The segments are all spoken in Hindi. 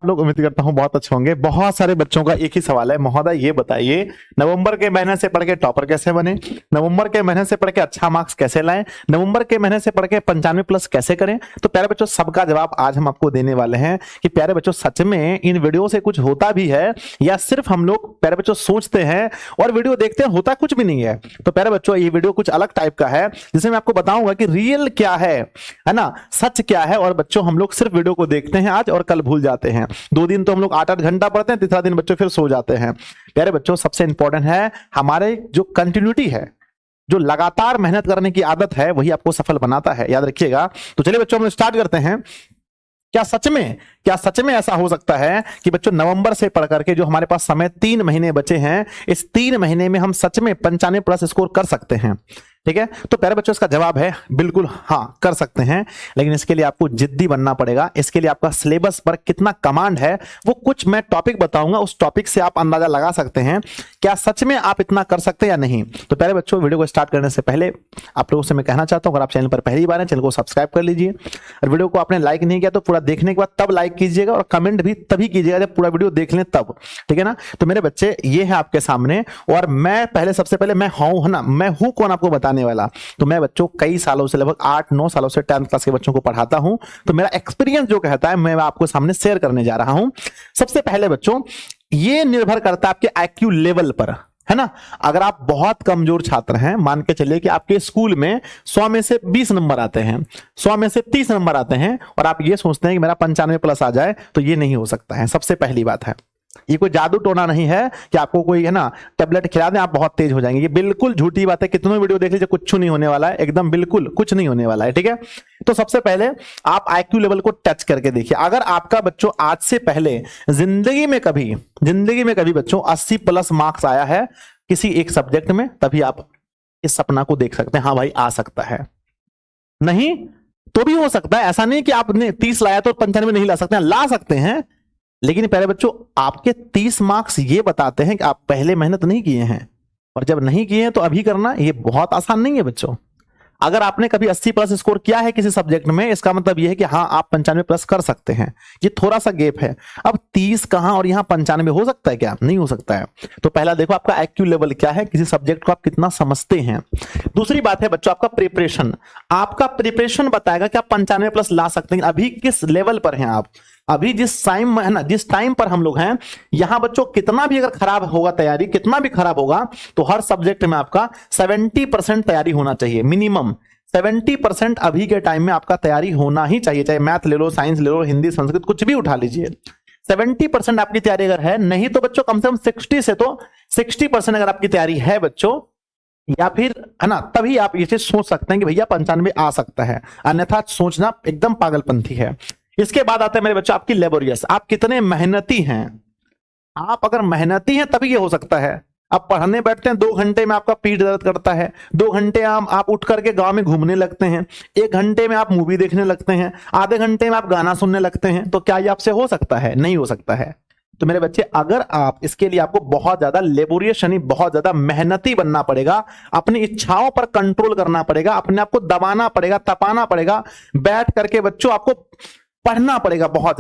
आप लोग उम्मीद करता हूं बहुत अच्छे होंगे। बहुत सारे बच्चों का एक ही सवाल है, महोदय ये बताइए नवंबर के महीने से पढ़ के टॉपर कैसे बने, नवंबर के महीने से पढ़ के अच्छा मार्क्स कैसे लाएं, नवंबर के महीने से पढ़ के 95+ कैसे करें। तो प्यारे बच्चों सबका जवाब आज हम आपको देने वाले हैं कि प्यारे बच्चों सच में इन वीडियो से कुछ होता भी है या सिर्फ हम लोग प्यारे बच्चों सोचते हैं और वीडियो देखते हैं, होता कुछ भी नहीं है। तो प्यारे बच्चों ये वीडियो कुछ अलग टाइप का है जिसे मैं आपको बताऊंगा कि रियल क्या है ना, सच क्या है। और बच्चों हम लोग सिर्फ वीडियो को देखते हैं आज और कल भूल जाते हैं। 2 दिन तो हम लोग 8-8 घंटा पढ़ते हैं, तीसरा दिन बच्चों फिर सो जाते हैं। प्यारे बच्चों सबसे इंपॉर्टेंट है हमारे जो कंटिन्यूटी है, जो लगातार मेहनत करने की आदत है, वही आपको सफल बनाता है, याद रखिएगा। तो चलिए बच्चों हम स्टार्ट करते हैं। क्या सच में ऐसा हो सकता है कि बच्चों नवंबर से पढ़ करके जो हमारे पास समय 3 महीने बचे हैं, इस 3 महीने में हम सच में 95+ स्कोर कर सकते हैं? ठीक है, तो प्यारे बच्चों इसका जवाब है बिल्कुल हाँ, कर सकते हैं। लेकिन इसके लिए आपको जिद्दी बनना पड़ेगा। इसके लिए आपका सिलेबस पर कितना कमांड है, वो कुछ मैं टॉपिक बताऊंगा, उस टॉपिक से आप अंदाजा लगा सकते हैं क्या सच में आप इतना कर सकते हैं या नहीं। तो प्यारे बच्चों वीडियो को स्टार्ट करने से पहले आप लोगों से मैं कहना चाहता हूं, अगर आप चैनल पर पहली बार हैं चैनल को सब्सक्राइब कर लीजिए, और वीडियो को आपने लाइक नहीं किया तो पूरा देखने के बाद तब लाइक कीजिएगा, और कमेंट भी तभी कीजिएगा जब पूरा वीडियो देख लें तब, ठीक है ना। तो मेरे बच्चे ये है आपके सामने, और मैं पहले सबसे पहले मैं हूं, है ना, मैं हूं कौन आपको बताने वाला। तो मैं बच्चों कई सालों से, लगभग 8-9 सालों से 10th क्लास के बच्चों को पढ़ाता हूं। तो मेरा एक्सपीरियंस जो कहता है मैं आपको सामने शेयर करने जा रहा हूं। सबसे पहले बच्चों ये निर्भर करता है आपके आईक्यू लेवल पर, है ना। अगर आप बहुत कमजोर छात्र हैं, मान के चलिए कि आपके स्कूल में 100 में से 20 नंबर आते हैं, 100 में से 30 नंबर आते हैं, और आप ये सोचते हैं कि मेरा 95+ आ जाए, तो ये नहीं हो सकता है। सबसे पहली बात है ये कोई जादू टोना नहीं है कि आपको कोई, है ना, टेबलेट खिला दें आप बहुत तेज हो जाएंगे। ये बिल्कुल झूठी बात है। कितनों वीडियो देख लीजिए, कुछ नहीं होने वाला है, एकदम बिल्कुल कुछ नहीं होने वाला है, ठीक है। तो सबसे पहले आप आईक्यू लेवल को टच करके देखिए। अगर आपका बच्चों आज से पहले जिंदगी में कभी बच्चों 80+ मार्क्स आया है किसी एक सब्जेक्ट में, तभी आप इस सपना को देख सकते हैं, हाँ भाई आ सकता है। नहीं तो भी हो सकता है, ऐसा नहीं कि आपने 30 लाया तो 95 नहीं ला सकते हैं, ला सकते हैं। लेकिन प्यारे बच्चों आपके 30 मार्क्स ये बताते हैं कि आप पहले मेहनत नहीं किए हैं, और जब नहीं किए हैं तो अभी करना ये बहुत आसान नहीं है बच्चों। अगर आपने कभी 80+ स्कोर किया है किसी सब्जेक्ट में, इसका मतलब यह है कि हाँ आप 95+ कर सकते हैं। ये थोड़ा सा गैप है। अब 30 कहां और यहां 95 हो सकता है क्या? नहीं हो सकता है। तो पहला देखो आपका आईक्यू लेवल क्या है, किसी सब्जेक्ट को आप कितना समझते हैं। दूसरी बात है बच्चों आपका प्रिपरेशन। आपका प्रिपरेशन बताएगा कि आप 95+ ला सकते हैं। अभी किस लेवल पर हैं आप, अभी जिस टाइम है ना, जिस टाइम पर हम लोग हैं, यहां बच्चों कितना भी अगर खराब होगा तैयारी, कितना भी खराब होगा, तो हर सब्जेक्ट में आपका 70% तैयारी होना चाहिए। मिनिमम 70% अभी के टाइम में आपका तैयारी होना ही चाहिए। चाहे मैथ ले लो, साइंस ले लो, हिंदी, संस्कृत, कुछ भी उठा लीजिए। 70% आपकी तैयारी अगर है, नहीं तो बच्चों कम से कम 60 से तो 60% अगर आपकी तैयारी है बच्चों, या फिर, है ना, तभी आप ये चीज सोच सकते हैं कि भैया 95 आ सकता है। अन्यथा सोचना एकदम पागलपंथी है। इसके बाद आता है मेरे बच्चों आपकी लेबोरियस। आप कितने मेहनती हैं। आप अगर मेहनती हैं तभी ये हो सकता है। आप पढ़ने बैठते हैं, 2 घंटे में आपका पीठ दर्द करता है, 2 घंटे आप उठ करके गांव में घूमने लगते हैं, 1 घंटे में आप मूवी देखने लगते हैं, आधे घंटे में आप गाना सुनने लगते हैं, तो क्या ये आपसे हो सकता है? नहीं हो सकता है। तो मेरे बच्चे अगर आप, इसके लिए आपको बहुत ज्यादा लेबोरियस यानी बहुत ज्यादा मेहनती बनना पड़ेगा, अपनी इच्छाओं पर कंट्रोल करना पड़ेगा, अपने आप को दबाना पड़ेगा, तपाना पड़ेगा, बैठ करके बच्चों आपको पढ़ना पड़ेगा, बहुत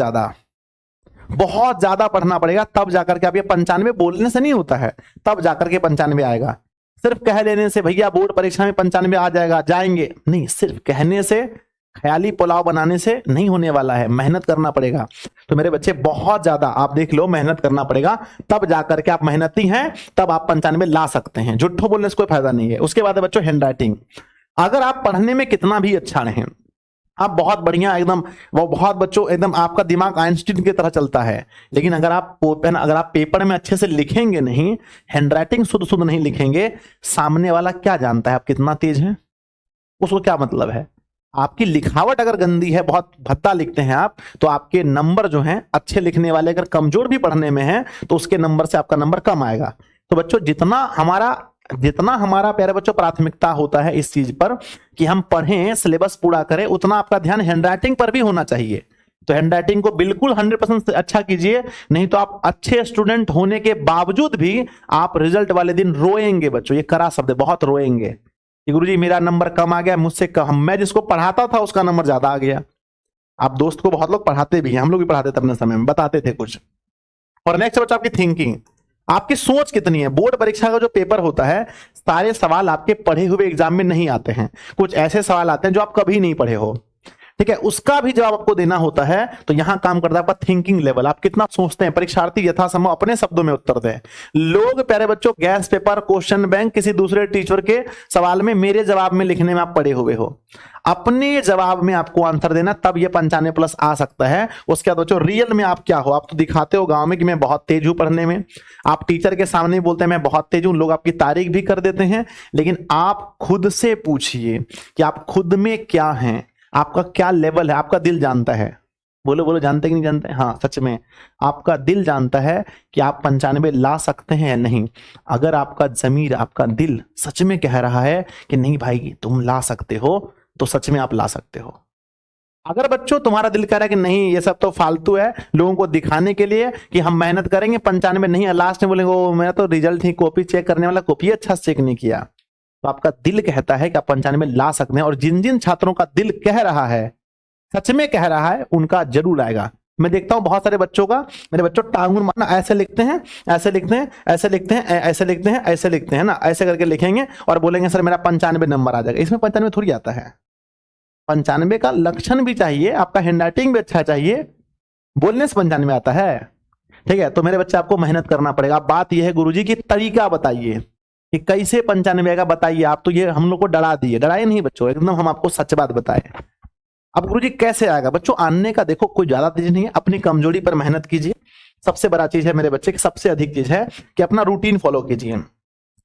ज्यादा पढ़ना पड़ेगा, तब जाकर के आप ये 95, बोलने से नहीं होता है, तब जाकर के 95 आएगा। सिर्फ कह देने से भैया बोर्ड परीक्षा में 95 आ जाएगा, जाएंगे नहीं, सिर्फ कहने से, ख्याली पुलाव बनाने से नहीं होने वाला है, मेहनत करना पड़ेगा। तो मेरे बच्चे बहुत ज्यादा आप देख लो, मेहनत करना पड़ेगा, तब जाकर के आप मेहनती हैं, तब आप 95 ला सकते हैं। झूठो बोलने से कोई फायदा नहीं है। उसके बाद है बच्चों हैंड राइटिंग। अगर आप पढ़ने में कितना भी अच्छा रहें, आप बहुत बढ़िया एकदम, वो बहुत बच्चों एकदम आपका दिमाग आइंस्टीन की तरह चलता है, लेकिन अगर आप पेपर में अच्छे से लिखेंगे नहीं, हैंडराइटिंग शुद्ध नहीं लिखेंगे, सामने वाला क्या जानता है आप कितना तेज हैं, उसको क्या मतलब है। आपकी लिखावट अगर गंदी है, बहुत भद्दा लिखते हैं आप, तो आपके नंबर जो हैं, अच्छे लिखने वाले अगर कमजोर भी पढ़ने में हैं, तो उसके नंबर से आपका नंबर कम आएगा। तो बच्चों जितना हमारा प्यारे बच्चों प्राथमिकता होता है इस चीज पर कि हम पढ़ें, सिलेबस पूरा करें, उतना आपका ध्यान हैंडराइटिंग पर भी होना चाहिए। तो हैंडराइटिंग को बिल्कुल 100% अच्छा कीजिए, नहीं तो आप अच्छे स्टूडेंट होने के बावजूद भी आप रिजल्ट वाले दिन रोएंगे बच्चों। ये कड़ा शब्द है, बहुत रोएंगे कि गुरुजी मेरा नंबर कम आ गया, मुझसे कम, मैं जिसको पढ़ाता था उसका नंबर ज्यादा आ गया। आप दोस्त को बहुत लोग पढ़ाते भी हैं, हम लोग भी पढ़ाते थे अपने समय में, बताते थे कुछ। और नेक्स्ट बच्चा आपकी थिंकिंग, आपकी सोच कितनी है। बोर्ड परीक्षा का जो पेपर होता है, सारे सवाल आपके पढ़े हुए एग्जाम में नहीं आते हैं, कुछ ऐसे सवाल आते हैं जो आप कभी नहीं पढ़े हो, ठीक है, उसका भी जवाब आपको देना होता है। तो यहां काम करता है आपका थिंकिंग लेवल, आप कितना सोचते हैं। परीक्षार्थी यथासंभव अपने शब्दों में उत्तर दें। लोग प्यारे बच्चों गैस पेपर, क्वेश्चन बैंक किसी दूसरे टीचर के सवाल में मेरे जवाब में लिखने में आप पढ़े हुए हो, अपने जवाब में आपको आंसर देना, तब ये 95+ आ सकता है। उसके बाद बच्चों रियल में आप क्या हो, आप तो दिखाते हो गांव में कि मैं बहुत तेज हूं पढ़ने में, आप टीचर के सामने बोलते हैं मैं बहुत तेज हूं, लोग आपकी तारीफ भी कर देते हैं, लेकिन आप खुद से पूछिए कि आप खुद में क्या हैं, आपका क्या लेवल है। आपका दिल जानता है, बोलो बोलो, जानते कि नहीं जानते? हाँ, सच में आपका दिल जानता है कि आप 95 ला सकते हैं या नहीं। अगर आपका जमीर, आपका दिल सच में कह रहा है कि नहीं भाई तुम ला सकते हो, तो सच में आप ला सकते हो। अगर बच्चों तुम्हारा दिल कह रहा है कि नहीं ये सब तो फालतू है, लोगों को दिखाने के लिए कि हम मेहनत करेंगे, 95 नहीं है, लास्ट में बोलेंगे वो मेरा तो रिजल्ट ही, कॉपी चेक करने वाला कॉपी अच्छा चेक नहीं किया, तो आपका दिल कहता है कि आप 95 ला सकते हैं। और जिन जिन छात्रों का दिल कह रहा है, सच में कह रहा है, उनका जरूर आएगा। मैं देखता हूं बहुत सारे बच्चों का, मेरे बच्चों टांगुन मारना, ऐसे लिखते हैं, ऐसे लिखते हैं, ऐसे लिखते हैं, ऐसे लिखते हैं, ऐसे लिखते हैं ना, ऐसे करके लिखेंगे और बोलेंगे सर मेरा 95 नंबर आ जाएगा। इसमें 95 थोड़ी आता है, 95 का लक्षण भी चाहिए, आपका हैंडराइटिंग भी अच्छा चाहिए, बोलने से 95 आता है। ठीक है, तो मेरे बच्चे आपको मेहनत करना पड़ेगा। बात यह है गुरुजी की तरीका बताइए कि कैसे 95 आएगा, बताइए। आप तो ये हम लोग को डरा दिए, डराए नहीं बच्चों, एकदम हम आपको सच बात बताए। अब गुरुजी कैसे आएगा बच्चों? आने का देखो कोई ज्यादा चीज नहीं है, अपनी कमजोरी पर मेहनत कीजिए। सबसे बड़ा चीज है मेरे बच्चे की, सबसे अधिक चीज है कि अपना रूटीन फॉलो कीजिए।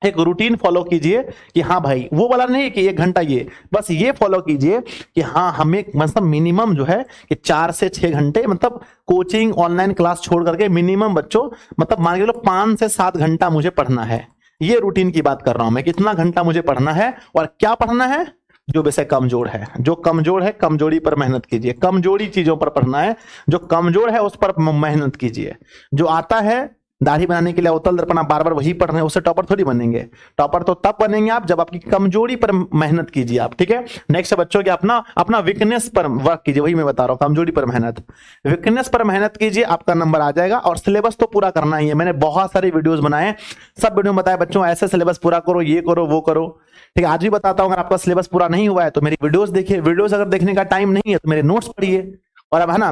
एक रूटीन फॉलो कीजिए कि हाँ भाई, वो वाला नहीं कि 1 घंटा, ये बस ये फॉलो कीजिए कि हाँ हमें मतलब मिनिमम जो है कि 4 से 6 घंटे, मतलब कोचिंग ऑनलाइन क्लास छोड़ करके मिनिमम बच्चों, मतलब मान के लो 5 से 7 घंटा मुझे पढ़ना है। ये रूटीन की बात कर रहा हूं मैं, कितना घंटा मुझे पढ़ना है और क्या पढ़ना है। जो विषय कमजोर है, जो कमजोर है, कमजोरी पर मेहनत कीजिए। कमजोरी चीजों पर पढ़ना है, जो कमजोर है उस पर मेहनत कीजिए। जो आता है दाढ़ी बनाने के लिए अवतल दर्पण, आप बार बार वही पढ़ रहे हैं, उससे टॉपर थोड़ी बनेंगे। टॉपर तो तब बनेंगे आप जब आपकी कमजोरी पर मेहनत कीजिए आप। ठीक है, नेक्स्ट बच्चों के अपना अपना वीकनेस पर वर्क कीजिए, वही मैं बता रहा हूं, कमजोरी पर मेहनत, वीकनेस पर मेहनत कीजिए, आपका नंबर आ जाएगा। और सिलेबस तो पूरा करना ही है, मैंने बहुत सारे वीडियोस बनाए, सब वीडियो में बताया बच्चों ऐसे सिलेबस पूरा करो, ये करो, वो करो। ठीक है, आज भी बताता हूं, अगर आपका सिलेबस पूरा नहीं हुआ है तो मेरी वीडियोस देखिए, वीडियोस अगर देखने का टाइम नहीं है तो मेरे नोट्स पढ़िए। और अब है ना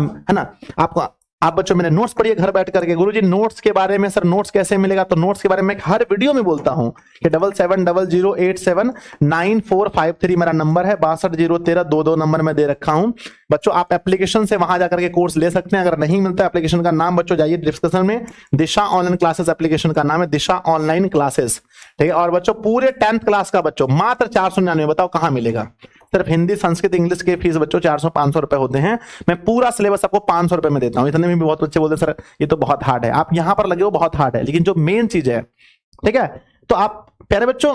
आपको, आप बच्चों मेरे नोट्स पढ़िए घर बैठ करके। गुरुजी नोट्स के बारे में, सर नोट्स कैसे मिलेगा? तो नोट्स के बारे में हर वीडियो में बोलता हूं कि 7700879453 मेरा नंबर है, 620132 नंबर में दे रखा हूं। बच्चों आप एप्लीकेशन से वहां जाकर के कोर्स ले सकते हैं। अगर नहीं मिलता एप्लीकेशन का नाम बच्चों जाइए डिस्क्रिप्शन में, दिशा ऑनलाइन क्लासेस एप्लीकेशन का नाम है, दिशा ऑनलाइन क्लासेस। ठीक है, और बच्चों पूरे 10th क्लास का बच्चों मात्र 499, बताओ कहां मिलेगा? सिर्फ हिंदी, संस्कृत, इंग्लिश के फीस बच्चों 400-500 रुपए होते हैं। मैं पूरा सिलेबस आपको 500 रुपए में देता हूं। इतने में भी बहुत बच्चे बोलते सर ये तो बहुत हार्ड है, आप यहां पर लगे हो बहुत हार्ड है, लेकिन जो मेन चीज है, ठीक है, तो आप प्यारे बच्चों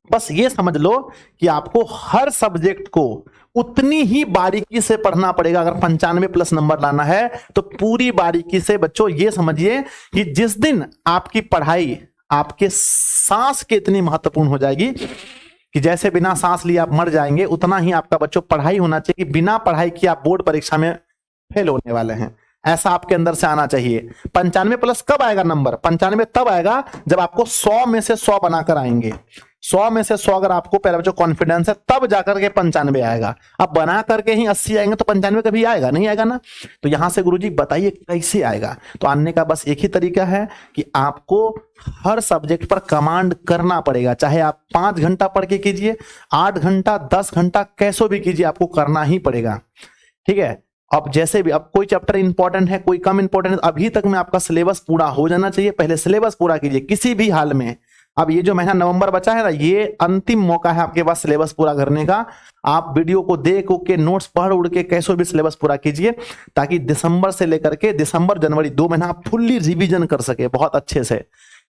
बस ये समझ लो कि आपको हर सब्जेक्ट को उतनी ही बारीकी से पढ़ना पड़ेगा। अगर 95+ नंबर लाना है तो पूरी बारीकी से बच्चों ये समझिए कि जिस दिन आपकी पढ़ाई आपके सांस के इतनी महत्वपूर्ण हो जाएगी कि जैसे बिना सांस लिए आप मर जाएंगे, उतना ही आपका बच्चों पढ़ाई होना चाहिए कि बिना पढ़ाई किए आप बोर्ड परीक्षा में फेल होने वाले हैं, ऐसा आपके अंदर से आना चाहिए। 95+ कब आएगा नंबर? 95 तब आएगा जब आपको 100 में से 100 बनाकर आएंगे। 100 में से 100 अगर आपको पहले बच्चों कॉन्फिडेंस है तब जाकर के 95 आएगा। अब बना करके ही 80 आएंगे तो 95 कभी आएगा नहीं, आएगा ना। तो यहां से गुरुजी बताइए कैसे आएगा? तो आने का बस एक ही तरीका है कि आपको हर सब्जेक्ट पर कमांड करना पड़ेगा। चाहे आप 5 घंटा पढ़ के कीजिए, 8 घंटा, 10 घंटा, कैसो भी कीजिए, आपको करना ही पड़ेगा। ठीक है, अब जैसे भी, अब कोई चैप्टर इंपॉर्टेंट है, कोई कम इंपॉर्टेंट है, अभी तक में आपका सिलेबस पूरा हो जाना चाहिए। पहले सिलेबस पूरा कीजिए किसी भी हाल में। अब ये जो महीना नवंबर बचा है ना, ये अंतिम मौका है आपके पास सिलेबस पूरा करने का। आप वीडियो को देख के नोट्स पढ़ उड़ के कैसे भी सिलेबस पूरा कीजिए, ताकि दिसंबर से लेकर के दिसंबर जनवरी 2 महीना आप फुल्ली रिवीजन कर सके बहुत अच्छे से।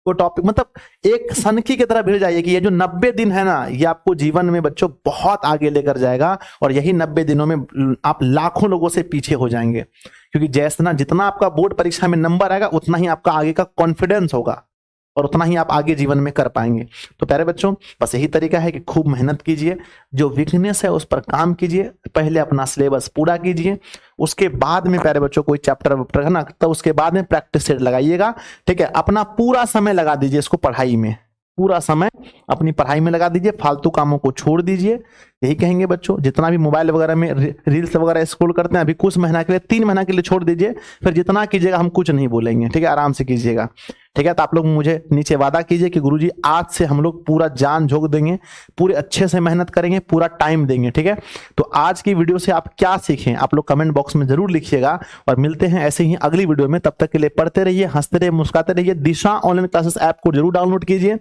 वो टॉपिक मतलब एक सनकी की तरह भिड़ जाइए कि ये जो 90 दिन है ना, ये आपको जीवन में बच्चों बहुत आगे लेकर जाएगा। और यही 90 दिनों में आप लाखों लोगों से पीछे हो जाएंगे, क्योंकि जैसे ना जितना आपका बोर्ड परीक्षा में नंबर आएगा उतना ही आपका आगे का कॉन्फिडेंस होगा। और उतना ही आप आगे जीवन में कर पाएंगे। तो प्यारे बच्चों, बस यही तरीका है कि खूब मेहनत कीजिए, जो वीकनेस है उस पर काम कीजिए, पहले अपना सिलेबस पूरा कीजिए, उसके बाद में प्यारे बच्चों कोई चैप्टर वैप्टर है ना, तो उसके बाद में प्रैक्टिस सेट लगाइएगा। ठीक है, अपना पूरा समय लगा दीजिए इसको पढ़ाई में, पूरा समय अपनी पढ़ाई में लगा दीजिए, फालतू कामों को छोड़ दीजिए। यही कहेंगे बच्चों, जितना भी मोबाइल वगैरह में रील्स वगैरह स्क्रॉल करते हैं अभी कुछ महीना के लिए, 3 महीना के लिए छोड़ दीजिए, फिर जितना कीजिएगा हम कुछ नहीं बोलेंगे। ठीक है, आराम से कीजिएगा। ठीक है, तो आप लोग मुझे नीचे वादा कीजिए कि गुरुजी आज से हम लोग पूरा जान झोंक देंगे, पूरे अच्छे से मेहनत करेंगे, पूरा टाइम देंगे। ठीक है, तो आज की वीडियो से आप क्या सीखें आप लोग कमेंट बॉक्स में जरूर लिखिएगा, और मिलते हैं ऐसे ही अगली वीडियो में। तब तक के लिए पढ़ते रहिए, हंसते रहिए, मुस्कुराते रहिए। दिशा ऑनलाइन क्लासेस ऐप को जरूर डाउनलोड कीजिए,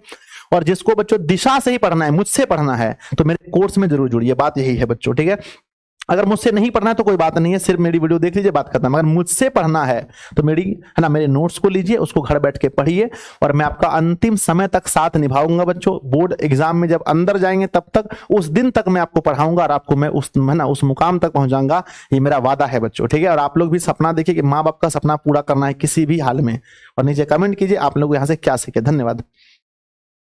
और जिसको बच्चों दिशा से ही पढ़ना है, मुझसे पढ़ना है, तो मेरे कोर्स में जरूर जुड़िए। बात यही है बच्चों। ठीक है, अगर मुझसे नहीं पढ़ना है तो कोई बात नहीं है, सिर्फ मेरी वीडियो देख लीजिए, बात खत्म। अगर मुझसे पढ़ना है तो मेरे नोट्स को लीजिए, उसको घर बैठ के पढ़िए, और मैं आपका अंतिम समय तक साथ निभाऊंगा बच्चों। बोर्ड एग्जाम में जब अंदर जाएंगे तब तक, उस दिन तक मैं आपको पढ़ाऊंगा, और आपको मैं उस मुकाम तक पहुंचाऊंगा, ये मेरा वादा है बच्चों। ठीक है, और आप लोग भी सपना देखिए कि माँ बाप का सपना पूरा करना है किसी भी हाल में, और नीचे कमेंट कीजिए आप लोग यहाँ से क्या सीखे। धन्यवाद।